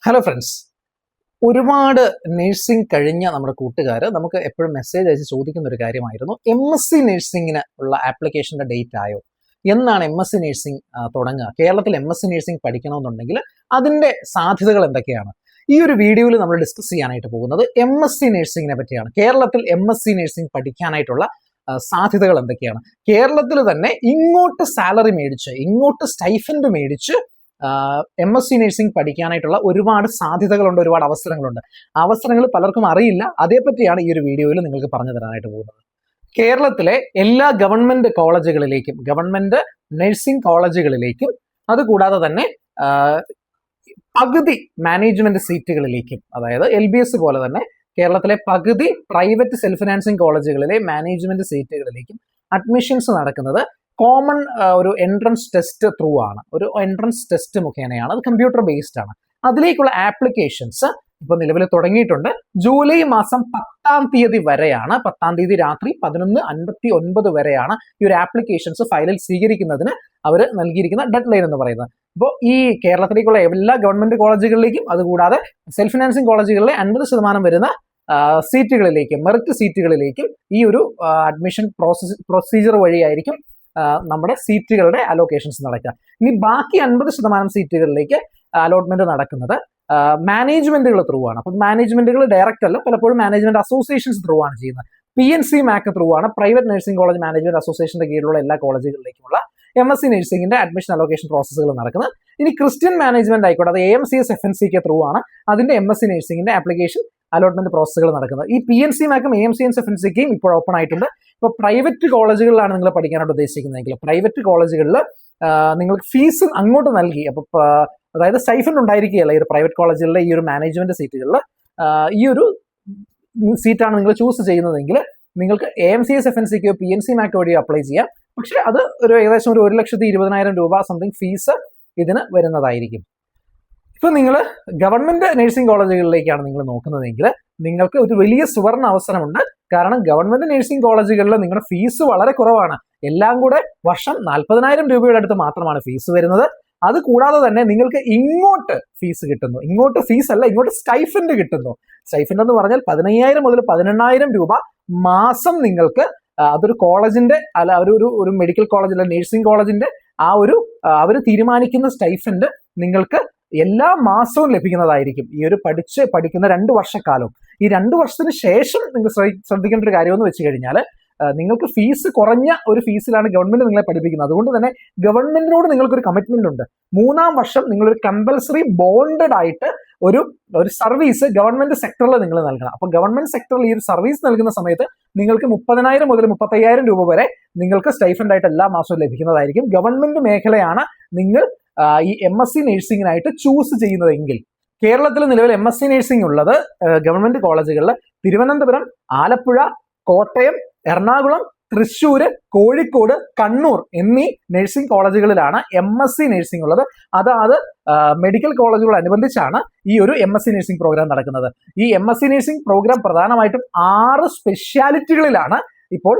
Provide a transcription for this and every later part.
Hello friends, ഒരുപാട് nursing കഴിഞ്ഞ നമ്മുടെ കൂട്ടുകാർ നമുക്ക് എപ്പോഴും മെസ്സേജ് അയച്ച് ചോദിക്കുന്ന ഒരു കാര്യമായിരുന്നു, MSc നഴ്സിംഗിന് ഉള്ള ആപ്ലിക്കേഷൻ്റെ ഡേറ്റ് ആയോ, എന്നാണ് MSc നഴ്സിംഗ് തുടങ്ങുക, കേരളത്തിൽ MSc നഴ്സിംഗ് പഠിക്കണമെന്നുണ്ടെങ്കിൽ അതിൻ്റെ സാധ്യതകൾ എന്തൊക്കെയാണ്. ഈ ഒരു വീഡിയോയിൽ നമ്മൾ ഡിസ്കസ് ചെയ്യാനായിട്ട് പോകുന്നത് MSc നഴ്സിംഗിനെ പറ്റിയാണ്. കേരളത്തിൽ MSc നഴ്സിംഗ് പഠിക്കാനായിട്ടുള്ള സാധ്യതകൾ എന്തൊക്കെയാണ്. കേരളത്തിൽ തന്നെ ഇങ്ങോട്ട് സാലറി മേടിച്ച്, ഇങ്ങോട്ട് സ്റ്റൈഫൻഡ് മേടിച്ച് MSc നഴ്സിംഗ് പഠിക്കാനായിട്ടുള്ള ഒരുപാട് സാധ്യതകളുണ്ട്, ഒരുപാട് അവസരങ്ങളുണ്ട്. അവസരങ്ങൾ പലർക്കും അറിയില്ല. അതേപറ്റിയാണ് ഈ ഒരു വീഡിയോയിൽ നിങ്ങൾക്ക് പറഞ്ഞു തരാനായിട്ട് പോകുന്നത്. കേരളത്തിലെ എല്ലാ ഗവൺമെന്റ് കോളേജുകളിലേക്കും, ഗവൺമെന്റ് നഴ്സിംഗ് കോളേജുകളിലേക്കും, അതുകൂടാതെ തന്നെ പകുതി മാനേജ്മെന്റ് സീറ്റുകളിലേക്കും, അതായത് LBS പോലെ തന്നെ കേരളത്തിലെ പകുതി പ്രൈവറ്റ് സെൽഫ് ഫിനാൻസിങ് കോളേജുകളിലെ മാനേജ്മെന്റ് സീറ്റുകളിലേക്കും അഡ്മിഷൻസ് നടക്കുന്നത് കോമൺ ഒരു എൻട്രൻസ് ടെസ്റ്റ് ത്രൂ ആണ്. ഒരു എൻട്രൻസ് ടെസ്റ്റ് മുഖേനയാണ്. അത് കമ്പ്യൂട്ടർ ബേസ്ഡ് ആണ്. അതിലേക്കുള്ള ആപ്ലിക്കേഷൻസ് ഇപ്പോൾ നിലവിൽ തുടങ്ങിയിട്ടുണ്ട്. ജൂലൈ മാസം 10-ാം തീയതി വരെയാണ്, 10-ാം തീയതി രാത്രി 11:59 വരെയാണ് ഈ ഒരു ആപ്ലിക്കേഷൻസ് ഫയലിൽ സ്വീകരിക്കുന്നതിന് അവർ നൽകിയിരിക്കുന്ന ഡെഡ് ലൈൻ എന്ന് പറയുന്നത്. ഇപ്പോൾ ഈ കേരളത്തിലേക്കുള്ള എല്ലാ ഗവൺമെന്റ് കോളേജുകളിലേക്കും, അതുകൂടാതെ സെൽഫ് ഫിനാൻസിങ് കോളേജുകളിലെ 50% വരുന്ന സീറ്റുകളിലേക്കും, മെറിറ്റ് സീറ്റുകളിലേക്കും ഈ ഒരു അഡ്മിഷൻ പ്രൊസീജിയർ വഴിയായിരിക്കും നമ്മുടെ സീറ്റുകളുടെ അലോക്കേഷൻസ് നടക്കുക. ഇനി ബാക്കി 50% സീറ്റുകളിലേക്ക് അലോട്ട്മെന്റ് നടക്കുന്നത് മാനേജ്മെന്റുകൾ ത്രൂ ആണ്. അപ്പം മാനേജ്മെന്റുകൾ ഡയറക്റ്റ് അല്ല, പലപ്പോഴും മാനേജ്മെന്റ് അസോസിയേഷൻസ് ത്രൂ ആണ് ചെയ്യുന്നത്. PNC MAC ത്രൂ ആണ്, പ്രൈവറ്റ് നഴ്സിംഗ് കോളേജ് മാനേജ്മെന്റ് അസോസിയേഷന്റെ കീഴിലുള്ള എല്ലാ കോളേജുകളിലേക്കുമുള്ള MSc നഴ്സിംഗിന്റെ അഡ്മിഷൻ അലോക്കേഷൻ പ്രോസസ്സുകൾ നടക്കുന്നത്. ഇനി ക്രിസ്ത്യൻ മാനേജ്മെന്റ് ആയിക്കോട്ടെ, അത് AMCS FNCK ത്രൂ ആണ് അതിന്റെ MSc നഴ്സിംഗിന്റെ ആപ്ലിക്കേഷൻ അലോട്ട്മെന്റ് പ്രോസസ്സുകൾ നടക്കുന്നത്. ഈ PNC MACും AMCS FNCKയും ഇപ്പോൾ ഓപ്പൺ ആയിട്ടുണ്ട്. ഇപ്പോൾ പ്രൈവറ്റ് കോളേജുകളിലാണ് നിങ്ങൾ പഠിക്കാനായിട്ട് ഉദ്ദേശിക്കുന്നതെങ്കിൽ, പ്രൈവറ്റ് കോളേജുകളിൽ നിങ്ങൾക്ക് ഫീസ് അങ്ങോട്ട് നൽകി, അപ്പോൾ അതായത് സ്റ്റൈഫൻഡ് ഉണ്ടായിരിക്കുകയല്ല ഈ ഒരു പ്രൈവറ്റ് കോളേജുകളിലെ ഈ ഒരു മാനേജ്മെന്റ് സീറ്റുകളിൽ, ഈ ഒരു സീറ്റാണ് നിങ്ങൾ ചൂസ് ചെയ്യുന്നതെങ്കിൽ നിങ്ങൾക്ക് AMCS FNCKയോ PNC MAC വഴിയോ അപ്ലൈ ചെയ്യാം. പക്ഷെ അത് ഏകദേശം ഒരു 1,20,000 രൂപ സംതിങ് ഫീസ് ഇതിന് വരുന്നതായിരിക്കും. ഇപ്പൊ നിങ്ങൾ ഗവൺമെന്റ് നഴ്സിംഗ് കോളേജുകളിലേക്കാണ് നിങ്ങൾ നോക്കുന്നതെങ്കിൽ നിങ്ങൾക്ക് ഒരു വലിയ സുവർണ അവസരമുണ്ട്. കാരണം ഗവൺമെന്റ് നഴ്സിംഗ് കോളേജുകളിൽ നിങ്ങളുടെ ഫീസ് വളരെ കുറവാണ്. എല്ലാം കൂടെ വർഷം 40,000 രൂപയുടെ അടുത്ത് മാത്രമാണ് ഫീസ് വരുന്നത്. അത് കൂടാതെ തന്നെ നിങ്ങൾക്ക് ഇങ്ങോട്ട് ഫീസ് കിട്ടുന്നു. ഇങ്ങോട്ട് ഫീസ് അല്ല, ഇങ്ങോട്ട് സ്റ്റൈഫൻഡ് കിട്ടുന്നു. സ്റ്റൈഫൻഡ് എന്ന് പറഞ്ഞാൽ 15,000 മുതൽ 18,000 രൂപ മാസം നിങ്ങൾക്ക് അതൊരു കോളേജിന്റെ അല്ല, ഒരു മെഡിക്കൽ കോളേജ് അല്ല, നഴ്സിംഗ് കോളേജിന്റെ ആ ഒരു അവർ തീരുമാനിക്കുന്ന സ്റ്റൈഫൻഡ് നിങ്ങൾക്ക് എല്ലാ മാസവും ലഭിക്കുന്നതായിരിക്കും. ഈ ഒരു പഠിക്കുന്ന 2 വർഷക്കാലം. ഈ 2 വർഷത്തിന് ശേഷം നിങ്ങൾ ശ്രദ്ധിക്കേണ്ട ഒരു കാര്യമെന്ന് വെച്ച് കഴിഞ്ഞാൽ, നിങ്ങൾക്ക് ഫീസ് കുറഞ്ഞ ഒരു ഫീസിലാണ് ഗവൺമെന്റ് നിങ്ങളെ പഠിപ്പിക്കുന്നത്. അതുകൊണ്ട് തന്നെ ഗവൺമെന്റിനോട് നിങ്ങൾക്കൊരു കമ്മിറ്റ്മെന്റ് ഉണ്ട്. 3-ാം വർഷം നിങ്ങളൊരു കമ്പൽസറി ബോണ്ടഡ് ആയിട്ട് ഒരു സർവീസ് ഗവൺമെന്റ് സെക്ടറിൽ നിങ്ങൾ നൽകണം. അപ്പൊ ഗവൺമെന്റ് സെക്ടറിൽ ഈ ഒരു സർവീസ് നൽകുന്ന സമയത്ത് നിങ്ങൾക്ക് 30,000 മുതൽ 35,000 രൂപ വരെ നിങ്ങൾക്ക് സ്റ്റൈഫൻഡ് ആയിട്ട് എല്ലാ മാസവും ലഭിക്കുന്നതായിരിക്കും. ഗവൺമെന്റ് മേഖലയാണ് നിങ്ങൾ ഈ MSc നഴ്സിംഗിനായിട്ട് ചൂസ് ചെയ്യുന്നതെങ്കിൽ. കേരളത്തിൽ നിലവിൽ MSc നഴ്സിംഗ് ഉള്ളത് ഗവൺമെന്റ് കോളേജുകളിൽ തിരുവനന്തപുരം, ആലപ്പുഴ, കോട്ടയം, എറണാകുളം, തൃശ്ശൂര്, കോഴിക്കോട്, കണ്ണൂർ എന്നീ നഴ്സിംഗ് കോളേജുകളിലാണ് MSc നഴ്സിംഗ് ഉള്ളത്. അതായത് മെഡിക്കൽ കോളേജുകളോടനുബന്ധിച്ചാണ് ഈ ഒരു MSc നഴ്സിംഗ് പ്രോഗ്രാം നടക്കുന്നത്. ഈ MSc നഴ്സിംഗ് പ്രോഗ്രാം പ്രധാനമായിട്ടും 6 സ്പെഷ്യാലിറ്റികളിലാണ് ഇപ്പോൾ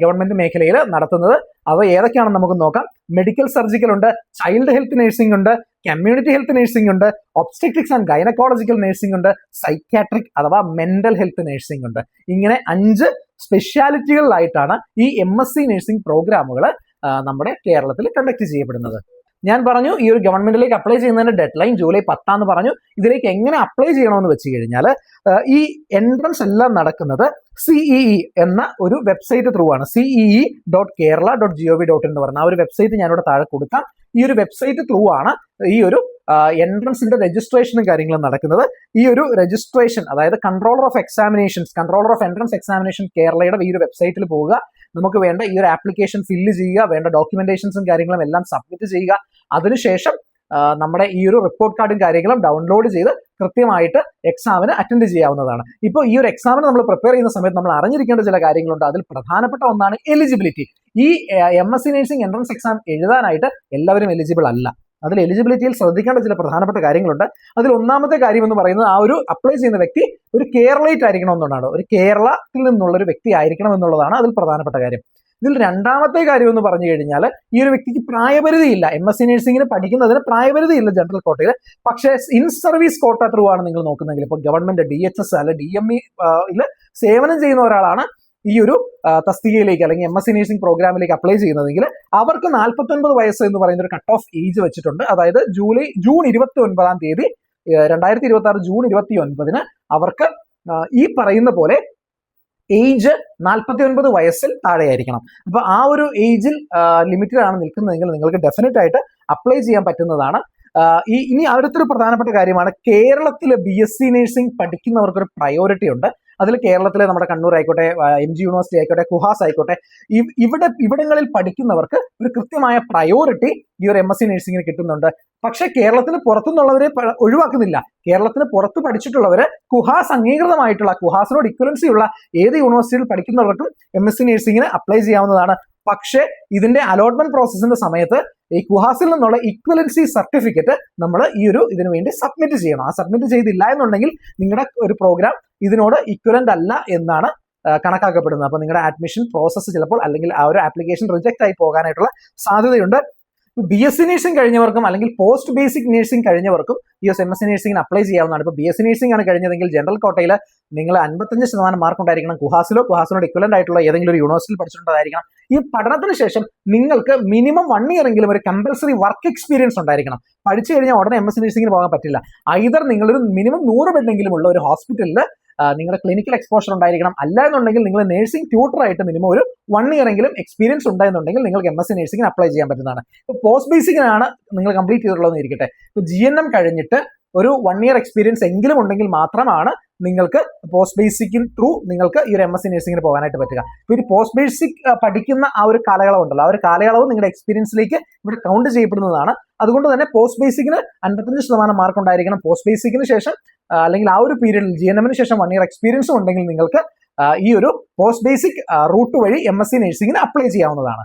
ഗവൺമെന്റ് മേഖലയിൽ നടത്തുന്നത്. അവ ഏതൊക്കെയാണെന്ന് നമുക്ക് നോക്കാം. മെഡിക്കൽ സർജിക്കൽ ഉണ്ട്, ചൈൽഡ് ഹെൽത്ത് നഴ്സിംഗ് ഉണ്ട്, കമ്മ്യൂണിറ്റി ഹെൽത്ത് നഴ്സിംഗ് ഉണ്ട്, ഒബ്സ്റ്റെട്രിക്സ് ആൻഡ് ഗൈനക്കോളജിക്കൽ നഴ്സിംഗ് ഉണ്ട്, സൈക്യാട്രിക് അഥവാ മെന്റൽ ഹെൽത്ത് നഴ്സിംഗ് ഉണ്ട്. ഇങ്ങനെ 5 സ്പെഷ്യാലിറ്റികളിലായിട്ടാണ് ഈ MSc നഴ്സിംഗ് പ്രോഗ്രാമുകൾ നമ്മുടെ കേരളത്തിൽ കണ്ടക്ട് ചെയ്യപ്പെടുന്നത്. ഞാൻ പറഞ്ഞു ഈ ഒരു ഗവൺമെന്റിലേക്ക് അപ്ലൈ ചെയ്യുന്നതിന്റെ ഡെഡ് ലൈൻ ജൂലൈ 10 പറഞ്ഞു. ഇതിലേക്ക് എങ്ങനെ അപ്ലൈ ചെയ്യണമെന്ന് വെച്ച് കഴിഞ്ഞാൽ, ഈ എൻട്രൻസ് എല്ലാം നടക്കുന്നത് CEE എന്ന ഒരു വെബ്സൈറ്റ് ത്രൂ ആണ്. cee.kerala.gov.in എന്ന് പറഞ്ഞ ആ ഒരു വെബ്സൈറ്റ് ഞാനിവിടെ താഴെ കൊടുക്കാം. ഈ ഒരു വെബ്സൈറ്റ് ത്രൂ ആണ് ഈ ഒരു എൻട്രൻസിന്റെ രജിസ്ട്രേഷനും കാര്യങ്ങളും നടക്കുന്നത്. ഈ ഒരു രജിസ്ട്രേഷൻ, അതായത് കൺട്രോളർ ഓഫ് എൻട്രൻസ് എക്സാമിനേഷൻ കേരളയുടെ ഈ ഒരു വെബ്സൈറ്റിൽ പോവുക. നമുക്ക് വേണ്ട ഈ ഒരു ആപ്ലിക്കേഷൻ ഫില്ല് ചെയ്യുക, വേണ്ട ഡോക്യുമെന്റേഷൻസും കാര്യങ്ങളും എല്ലാം സബ്മിറ്റ് ചെയ്യുക. അതിനുശേഷം നമ്മുടെ ഈ ഒരു റിപ്പോർട്ട് കാർഡും കാര്യങ്ങളും ഡൗൺലോഡ് ചെയ്ത് കൃത്യമായിട്ട് എക്സാമിന് അറ്റൻഡ് ചെയ്യാവുന്നതാണ്. ഇപ്പോൾ ഈ ഒരു എക്സാമിന് നമ്മൾ പ്രിപ്പയർ ചെയ്യുന്ന സമയത്ത് നമ്മൾ അറിഞ്ഞിരിക്കേണ്ട ചില കാര്യങ്ങളുണ്ട്. അതിൽ പ്രധാനപ്പെട്ട ഒന്നാണ് എലിജിബിലിറ്റി. ഈ MSc നഴ്സിംഗ് എൻട്രൻസ് എക്സാം എഴുതാനായിട്ട് എല്ലാവരും എലിജിബിൾ അല്ല. അതിൽ എലിജിബിലിറ്റിയിൽ ശ്രദ്ധിക്കേണ്ട ചില പ്രധാനപ്പെട്ട കാര്യങ്ങളുണ്ട്. അതിൽ ഒന്നാമത്തെ കാര്യം എന്ന് പറയുന്നത്, ആ ഒരു അപ്ലൈ ചെയ്യുന്ന വ്യക്തി ഒരു കേരളൈറ്റ് ആയിരിക്കണം എന്നുള്ളതാണ്. ഒരു കേരളത്തിൽ നിന്നുള്ള ഒരു വ്യക്തി ആയിരിക്കണം എന്നുള്ളതാണ് അതിൽ പ്രധാനപ്പെട്ട കാര്യം. ഇതിൽ രണ്ടാമത്തെ കാര്യം എന്ന് പറഞ്ഞു കഴിഞ്ഞാൽ ഈ ഒരു വ്യക്തിക്ക് പ്രായപരിധിയില്ല. MSc നഴ്സിംഗിന് പഠിക്കുന്നതിന് പ്രായപരിധിയില്ല ജനറൽ കോട്ടയിൽ. പക്ഷേ ഇൻ സർവീസ് കോട്ട ത്രൂ ആണ് നിങ്ങൾ നോക്കുന്നതെങ്കിൽ, ഇപ്പോൾ ഗവൺമെന്റ് DHS അല്ലെ DME സേവനം ചെയ്യുന്ന ഒരാളാണ് ഈ ഒരു തസ്തികയിലേക്ക് അല്ലെങ്കിൽ MSc നഴ്സിംഗ് പ്രോഗ്രാമിലേക്ക് അപ്ലൈ ചെയ്യുന്നതെങ്കിൽ അവർക്ക് 49 വയസ്സ് എന്ന് പറയുന്ന ഒരു കട്ട് ഓഫ് ഏജ് വെച്ചിട്ടുണ്ട്. അതായത് ജൂൺ 29-ാം തീയതി 2026 ജൂൺ 29-ന് അവർക്ക് ഈ പറയുന്ന പോലെ ഏജ് 49 വയസ്സിൽ താഴെയായിരിക്കണം. അപ്പൊ ആ ഒരു ഏജിൽ ലിമിറ്റിലാണ് നിൽക്കുന്നതെങ്കിൽ നിങ്ങൾക്ക് ഡെഫിനറ്റ് ആയിട്ട് അപ്ലൈ ചെയ്യാൻ പറ്റുന്നതാണ്. ഇനി അടുത്തൊരു പ്രധാനപ്പെട്ട കാര്യമാണ്, കേരളത്തിൽ BSc നഴ്സിംഗ് പഠിക്കുന്നവർക്കൊരു പ്രയോറിറ്റി ഉണ്ട്. അതിൽ കേരളത്തിലെ നമ്മുടെ കണ്ണൂർ ആയിക്കോട്ടെ, MG യൂണിവേഴ്സിറ്റി ആയിക്കോട്ടെ, കുഹാസ് ആയിക്കോട്ടെ, ഇവിടങ്ങളിൽ പഠിക്കുന്നവർക്ക് ഒരു കൃത്യമായ പ്രയോറിറ്റി ഈ ഒരു MSc നഴ്സിംഗിന് കിട്ടുന്നുണ്ട്. പക്ഷെ കേരളത്തിന് പുറത്തുനിന്നുള്ളവരെ ഒഴിവാക്കുന്നില്ല. കേരളത്തിന് പുറത്ത് പഠിച്ചിട്ടുള്ളവര് കുഹാസ് അംഗീകൃതമായിട്ടുള്ള, കുഹാസിനോട് ഇക്വലൻസി ഉള്ള ഏത് യൂണിവേഴ്സിറ്റിയിൽ പഠിക്കുന്നവർക്കും MSc നഴ്സിംഗിന് അപ്ലൈ ചെയ്യാവുന്നതാണ്. പക്ഷേ ഇതിന്റെ അലോട്ട്മെന്റ് പ്രോസസ്സിന്റെ സമയത്ത് ഈ കുഹാസിൽ നിന്നുള്ള ഇക്വലൻസി സർട്ടിഫിക്കറ്റ് നമ്മൾ ഇതിനു വേണ്ടി സബ്മിറ്റ് ചെയ്യണം. ആ സബ്മിറ്റ് ചെയ്തില്ല എന്നുണ്ടെങ്കിൽ നിങ്ങളുടെ ഒരു പ്രോഗ്രാം ഇതിനോട് ഇക്വലന്റ് അല്ല എന്നാണ് കണക്കാക്കപ്പെടുന്നത്. അപ്പോൾ നിങ്ങളുടെ അഡ്മിഷൻ പ്രോസസ്സ് ചിലപ്പോൾ അല്ലെങ്കിൽ ആ ഒരു ആപ്ലിക്കേഷൻ റിജക്റ്റ് ആയി പോകാനായിട്ടുള്ള സാധ്യതയുണ്ട്. BSc നഴ്സിംഗ് കഴിഞ്ഞവർക്കും അല്ലെങ്കിൽ പോസ്റ്റ് ബേസിക് നഴ്സിംഗ് കഴിഞ്ഞവർക്കും ഈ MSc നഴ്സിംഗിന് അപ്ലൈ ചെയ്യാവുന്നതാണ്. ഇപ്പോൾ BSc നഴ്സിംഗ് ആണ് കഴിഞ്ഞതെങ്കിൽ ജനറൽ കോട്ടയിൽ നിങ്ങൾ 55% മാർക്ക് ഉണ്ടായിരിക്കണം. കുഹാസിനോട് ഇക്വലന്റ് ആയിട്ടുള്ള ഏതെങ്കിലും ഒരു യൂണിവേഴ്സിറ്റിയിൽ പഠിച്ചിട്ടുണ്ടായിരിക്കണം. ഈ പഠനത്തിന് ശേഷം നിങ്ങൾക്ക് മിനിമം 1 ഇയർ എങ്കിലും ഒരു കമ്പൽസറി വർക്ക് എക്സ്പീരിയൻസ് ഉണ്ടായിരിക്കണം. പഠിച്ചു കഴിഞ്ഞാൽ ഉടനെ MSc നഴ്സിംഗിന് പോകാൻ പറ്റില്ല. ഐദർ നിങ്ങളൊരു മിനിമം 100 ബെഡെങ്കിലും ഉള്ള ഒരു ഹോസ്പിറ്റലിൽ നിങ്ങളുടെ ക്ലിനിക്കൽ എക്സ്പോഷർ ഉണ്ടായിരിക്കണം. അല്ല എന്നുണ്ടെങ്കിൽ നിങ്ങൾ നഴ്സിംഗ് ട്യൂട്ടറായിട്ട് മിനിമം ഒരു 1 ഇയർ എങ്കിലും എക്സ്പീരിയൻസ് ഉണ്ടായെന്നുണ്ടെങ്കിൽ നിങ്ങൾക്ക് MSc നഴ്സിംഗിന് അപ്ലൈ ചെയ്യാൻ പറ്റുന്നതാണ്. ഇപ്പോൾ പോസ്റ്റ് ബേസിക്കിനാണ് നിങ്ങൾ കംപ്ലീറ്റ് ചെയ്തിട്ടുള്ളതെന്ന് ഇരിക്കട്ടെ. ഇപ്പോൾ GNM കഴിഞ്ഞിട്ട് ഒരു 1 ഇയർ എക്സ്പീരിയൻസ് എങ്കിലും ഉണ്ടെങ്കിൽ മാത്രമാണ് നിങ്ങൾക്ക് പോസ്റ്റ് ബേസിക് ത്രൂ നിങ്ങൾക്ക് ഈ ഒരു MSc നഴ്സിംഗിന് പോകാനായിട്ട് പറ്റുക. ഇപ്പോൾ ഒരു പോസ്റ്റ് ബേസിക് പഠിക്കുന്ന ആ ഒരു കാലയളവ് ഉണ്ടല്ലോ, ആ ഒരു കാലയളവ് നിങ്ങളുടെ എക്സ്പീരിയൻസിലേക്ക് ഇവിടെ കൗണ്ട് ചെയ്യപ്പെടുന്നതാണ്. അതുകൊണ്ട് തന്നെ പോസ്റ്റ് ബേസിക്കിന് 55% മാർക്ക് ഉണ്ടായിരിക്കണം. പോസ്റ്റ് ബേസിക്കിന് ശേഷം അല്ലെങ്കിൽ ആ ഒരു പീരീഡിൽ GNM-ന് ശേഷം 1 ഇയർ എക്സ്പീരിയൻസ് ഉണ്ടെങ്കിൽ നിങ്ങൾക്ക് ഈ ഒരു പോസ്റ്റ് ബേസിക് റൂട്ട് വഴി MSc നഴ്സിംഗിന് അപ്ലൈ ചെയ്യാവുന്നതാണ്.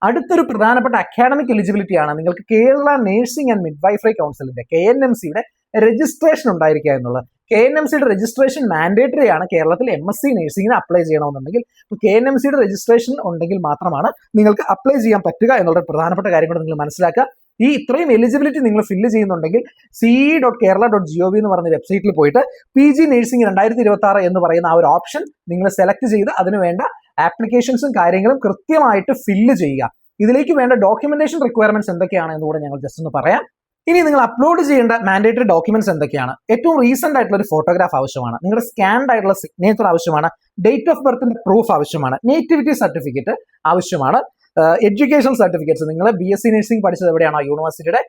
അടുത്തൊരു പ്രധാനപ്പെട്ട അക്കാഡമിക് എലിജിബിലിറ്റി ആണ് നിങ്ങൾക്ക് കേരള നഴ്സിംഗ് ആൻഡ് മിഡ്വൈഫറി കൗൺസിലിന്റെ KNMC-യുടെ രജിസ്ട്രേഷൻ ഉണ്ടായിരിക്കുക എന്നുള്ളത്. KNMC-യുടെ രജിസ്ട്രേഷൻ മാൻഡേറ്ററി ആണ് കേരളത്തിൽ MSc നഴ്സിംഗിന് അപ്ലൈ ചെയ്യണമെന്നുണ്ടെങ്കിൽ. ഇപ്പോൾ KNMC-യുടെ രജിസ്ട്രേഷൻ ഉണ്ടെങ്കിൽ മാത്രമാണ് നിങ്ങൾക്ക് അപ്ലൈ ചെയ്യാൻ പറ്റുക എന്നുള്ള പ്രധാനപ്പെട്ട കാര്യം കൂടെ നിങ്ങൾ മനസ്സിലാക്കുക. ഈ ഇത്രയും എലിജിബിലിറ്റി നിങ്ങൾ ഫില്ല് ചെയ്യുന്നുണ്ടെങ്കിൽ ce.kerala.gov എന്ന് പറഞ്ഞ വെബ്സൈറ്റിൽ പോയിട്ട് PG നഴ്സിംഗ് 2026 എന്ന് പറയുന്ന ആ ഒരു ഓപ്ഷൻ നിങ്ങൾ സെലക്ട് ചെയ്ത് അതിന് വേണ്ട ആപ്ലിക്കേഷൻസും കാര്യങ്ങളും കൃത്യമായിട്ട് ഫില്ല് ചെയ്യുക. ഇതിലേക്ക് വേണ്ട ഡോക്യുമെന്റേഷൻ റിക്വയർമെന്റ്സ് എന്തൊക്കെയാണ് എന്നുകൂടെ ഞങ്ങൾ ജസ്റ്റ് ഒന്ന് പറയാം. ഇനി നിങ്ങൾ അപ്ലോഡ് ചെയ്യേണ്ട മാൻഡേറ്ററി ഡോക്യുമെന്റ്സ് എന്തൊക്കെയാണ്? ഏറ്റവും റീസെന്റ് ആയിട്ടുള്ള ഒരു ഫോട്ടോഗ്രാഫ് ആവശ്യമാണ്. നിങ്ങളുടെ സ്കാൻഡ് ആയിട്ടുള്ള സിഗ്നേച്ചർ ആവശ്യമാണ്. ഡേറ്റ് ഓഫ് ബർത്തിന്റെ പ്രൂഫ് ആവശ്യമാണ്. നേറ്റിവിറ്റി സർട്ടിഫിക്കറ്റ് ആവശ്യമാണ്. എഡ്യൂക്കേഷൻ സർട്ടിഫിക്കറ്റ്സ്, നിങ്ങൾ BSc നഴ്സിംഗ് പഠിച്ചത് എവിടെയാണോ യൂണിവേഴ്സിറ്റിയുടെ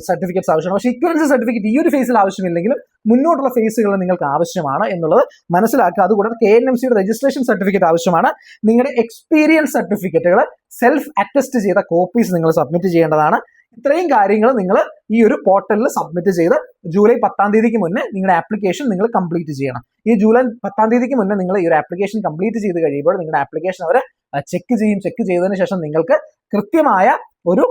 സർട്ടിഫിക്കറ്റ്സ് ആവശ്യമാണ്. പക്ഷേ ഇക്വലൻസി സർട്ടിഫിക്കറ്റ് ഈ ഒരു ഫേസിൽ ആവശ്യമില്ലെങ്കിലും മുന്നോട്ടുള്ള ഫേസുകൾ നിങ്ങൾക്ക് ആവശ്യമാണ് എന്നുള്ളത് മനസ്സിലാക്കുക. അതുകൂടാതെ KNMC-യുടെ രജിസ്ട്രേഷൻ സർട്ടിഫിക്കറ്റ് ആവശ്യമാണ്. നിങ്ങളുടെ എക്സ്പീരിയൻസ് സർട്ടിഫിക്കറ്റുകൾ സെൽഫ് അറ്റസ്റ്റ് ചെയ്ത കോപ്പീസ് നിങ്ങൾ സബ്മിറ്റ് ചെയ്യേണ്ടതാണ്. ഇത്രയും കാര്യങ്ങൾ നിങ്ങൾ ഈ ഒരു പോർട്ടലിൽ സബ്മിറ്റ് ചെയ്ത് ജൂലൈ 10-ാം തീയതിക്ക് മുന്നേ നിങ്ങളുടെ ആപ്ലിക്കേഷൻ നിങ്ങൾ കംപ്ലീറ്റ് ചെയ്യണം. ഈ ജൂലൈ 10-ാം തീയതിക്ക് മുന്നേ നിങ്ങൾ ഈ ഒരു ആപ്ലിക്കേഷൻ കംപ്ലീറ്റ് ചെയ്ത് കഴിയുമ്പോൾ നിങ്ങളുടെ ആപ്ലിക്കേഷൻ അവർ ചെക്ക് ചെയ്തതിന് ശേഷം നിങ്ങൾക്ക് കൃത്യമായ ഒരു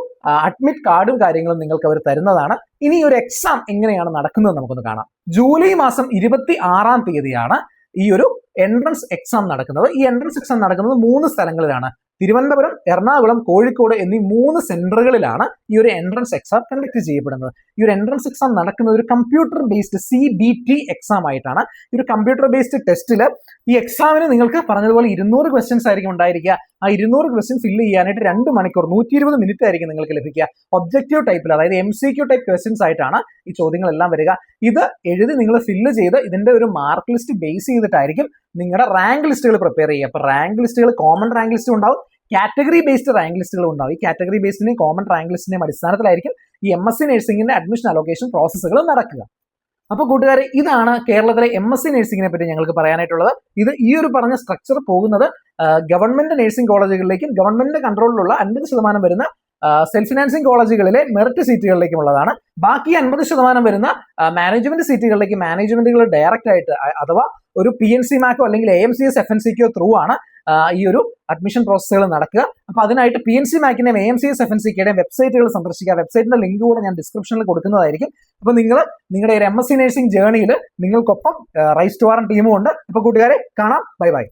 അഡ്മിറ്റ് കാർഡും കാര്യങ്ങളും നിങ്ങൾക്ക് അവർ തരുന്നതാണ്. ഇനി ഒരു എക്സാം എങ്ങനെയാണ് നടക്കുന്നത് നമുക്കൊന്ന് കാണാം. ജൂലൈ മാസം 26-ാം തീയതിയാണ് ഈ ഒരു എൻട്രൻസ് എക്സാം നടക്കുന്നത്. ഈ എൻട്രൻസ് എക്സാം നടക്കുന്നത് 3 സ്ഥലങ്ങളിലാണ്. തിരുവനന്തപുരം, എറണാകുളം, കോഴിക്കോട് എന്നീ 3 സെന്ററുകളിലാണ് ഈ ഒരു എൻട്രൻസ് എക്സാം കണ്ടക്ട് ചെയ്യപ്പെടുന്നത്. ഈ ഒരു എൻട്രൻസ് എക്സാം നടക്കുന്നത് ഒരു കമ്പ്യൂട്ടർ ബേസ്ഡ് CBT എക്സാം ആയിട്ടാണ്. ഈ ഒരു കമ്പ്യൂട്ടർ ബേസ്ഡ് ടെസ്റ്റിൽ ഈ എക്സാമിന് നിങ്ങൾക്ക് പറഞ്ഞതുപോലെ 200 ക്വസ്റ്റ്യൻസ് ആയിരിക്കും ഉണ്ടായിരിക്കുക. ആ 200 ക്വസ്റ്റ്യൻ ഫില്ല് ചെയ്യാനായിട്ട് 2 മണിക്കൂർ 120 മിനിറ്റ് ആയിരിക്കും നിങ്ങൾക്ക് ലഭിക്കുക. ഒബ്ജക്റ്റീവ് ടൈപ്പിൽ, അതായത് MCQ ടൈപ്പ് ക്വസ്റ്റ്യൻസ് ആയിട്ടാണ് ഈ ചോദ്യങ്ങളെല്ലാം വരിക. ഇത് എഴുതി നിങ്ങൾ ഫില്ല് ചെയ്ത് ഇതിന്റെ ഒരു മാർക്ക് ലിസ്റ്റ് ബേസ് ചെയ്തിട്ടായിരിക്കും നിങ്ങളുടെ റാങ്ക് ലിസ്റ്റുകൾ പ്രിപ്പയർ ചെയ്യുക. അപ്പോൾ റാങ്ക് ലിസ്റ്റുകൾ കോമൺ റാങ്ക് ലിസ്റ്റ് ഉണ്ടാവും, കാറ്റഗറി ബേസ്ഡ് റാങ്ക് ലിസ്റ്റുകൾ ഉണ്ടാവും. ഈ കാറ്റഗറി ബേസ്ഡിന്റെയും കോമൺ റാങ്ക് ലിസ്റ്റിന്റെയും അടിസ്ഥാനത്തിലായിരിക്കും ഈ MSc നഴ്സിംഗിന്റെ അഡ്മിഷൻ അലോക്കേഷൻ പ്രോസസ്സുകൾ നടക്കുക. അപ്പോൾ കൂട്ടുകാരെ, ഇതാണ് കേരളത്തിലെ MSc നഴ്സിംഗിനെ പറ്റി ഞങ്ങൾക്ക് പറയാനായിട്ടുള്ളത്. ഇത് ഈ ഒരു പറഞ്ഞ സ്ട്രക്ചർ പോകുന്നത് ഗവൺമെന്റ് നഴ്സിംഗ് കോളേജുകളിലേക്കും ഗവൺമെന്റ് കൺട്രോളിലുള്ള 50% വരുന്ന സെൽഫ് ഫിനാൻസിംഗ് കോളേജുകളിലെ മെറിറ്റ് സീറ്റുകളിലേക്കുമുള്ളതാണ്. ബാക്കി 50% വരുന്ന മാനേജ്മെന്റ് സീറ്റുകളിലേക്ക് മാനേജ്മെന്റുകൾ ഡയറക്റ്റ് ആയിട്ട് അഥവാ ഒരു PNC മാക്കോ അല്ലെങ്കിൽ AMCS FNCക്കോ ത്രൂ ആണ് ഈ ഒരു അഡ്മിഷൻ പ്രോസസ്സുകൾ നടക്കുക. അപ്പോൾ അതിനായിട്ട് PNC മാക്കിന്റെയും AMCS FNCക്കയുടെയും വെബ്സൈറ്റുകൾ സന്ദർശിക്കുക. വെബ്സൈറ്റിന്റെ ലിങ്ക് കൂടെ ഞാൻ ഡിസ്ക്രിപ്ഷനിൽ കൊടുക്കുന്നതായിരിക്കും. അപ്പോൾ നിങ്ങൾ നിങ്ങളുടെ ഒരു MSc നഴ്സിംഗ് ജേർണിയിൽ നിങ്ങൾക്കൊപ്പം റൈസ് ടു വാറൻ ടീമും ഉണ്ട്. അപ്പോൾ കൂട്ടുകാരെ, കാണാം. Bye bye.